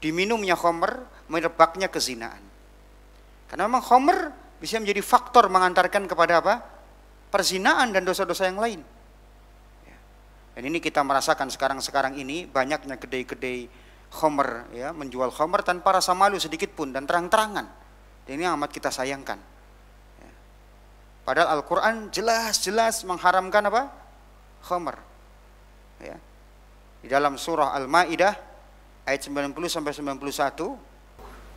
diminumnya khamr merebaknya kezinaan. Karena memang khamr bisa menjadi faktor mengantarkan kepada apa? Perzinaan dan dosa-dosa yang lain. Dan ini kita merasakan sekarang ini banyaknya kedai-kedai khamr ya, menjual khamr tanpa rasa malu sedikit pun dan terang-terangan. Dan ini amat kita sayangkan. Ya. Padahal Al-Qur'an jelas-jelas mengharamkan apa? Khamr. Ya. Di dalam surah Al-Maidah ayat 90 sampai 91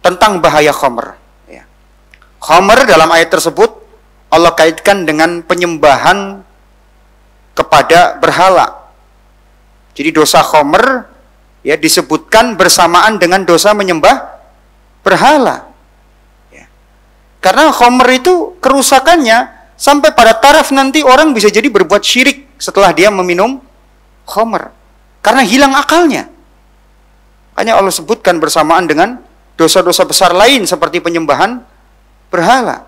tentang bahaya khamr. Ya. Khamr dalam ayat tersebut Allah kaitkan dengan penyembahan kepada berhala. Jadi dosa khamr ya disebutkan bersamaan dengan dosa menyembah berhala. Ya. Karena khamr itu kerusakannya sampai pada taraf nanti orang bisa jadi berbuat syirik setelah dia meminum khamr. Karena hilang akalnya. Makanya Allah sebutkan bersamaan dengan dosa-dosa besar lain seperti penyembahan berhala.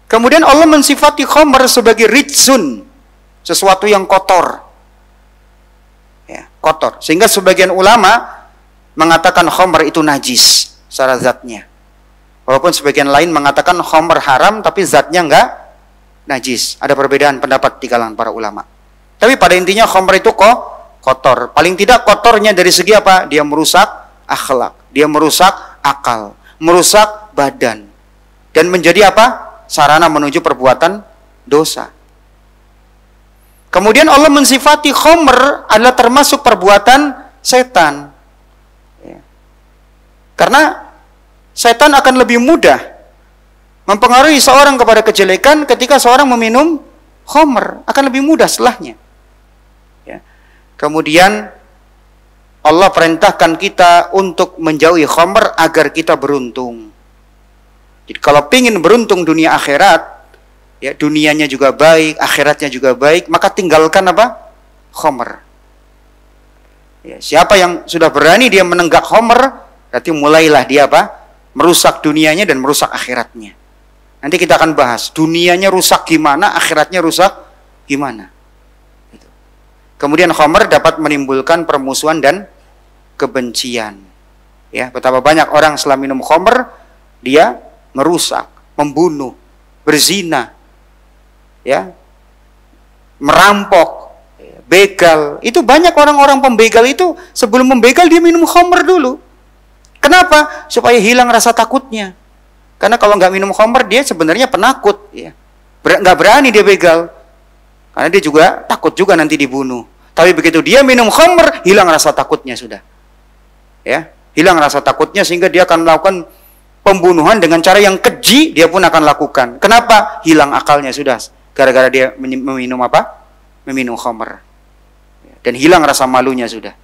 Kemudian Allah mensifati khamr sebagai rijsun, sesuatu yang kotor. Ya, kotor. Sehingga sebagian ulama mengatakan khamr itu najis secara zatnya. Walaupun sebagian lain mengatakan khamr haram tapi zatnya enggak najis. Ada perbedaan pendapat di kalangan para ulama. Tapi pada intinya khamr itu kotor. Paling tidak kotornya dari segi apa? Dia merusak akhlak, dia merusak akal, merusak badan. Dan menjadi apa? Sarana menuju perbuatan dosa. Kemudian Allah mensifati khamr adalah termasuk perbuatan setan. Ya. Karena setan akan lebih mudah mempengaruhi seorang kepada kejelekan ketika seorang meminum khamr. Akan lebih mudah setelahnya. Ya. Kemudian Allah perintahkan kita untuk menjauhi khamr agar kita beruntung. Jadi kalau ingin beruntung dunia akhirat, ya dunianya juga baik, akhiratnya juga baik, maka tinggalkan apa? Khamr. Ya, siapa yang sudah berani dia menenggak khamr, berarti mulailah dia apa? Merusak dunianya dan merusak akhiratnya. Nanti kita akan bahas dunianya rusak gimana, akhiratnya rusak gimana. Gitu. Kemudian khamr dapat menimbulkan permusuhan dan kebencian. Ya, betapa banyak orang setelah minum khamr dia merusak, membunuh, berzina, ya, merampok, begal. Itu banyak orang-orang pembegal itu sebelum membegal dia minum khamr dulu. Kenapa? Supaya hilang rasa takutnya. Karena kalau nggak minum khamr dia sebenarnya penakut, ya, nggak berani dia begal. Karena dia juga takut juga nanti dibunuh. Tapi begitu dia minum khamr, hilang rasa takutnya sudah. Ya, hilang rasa takutnya sehingga dia akan melakukan pembunuhan dengan cara yang keji, dia pun akan lakukan. Kenapa? Hilang akalnya sudah. Gara-gara dia meminum apa? Meminum khamr. Dan hilang rasa malunya sudah.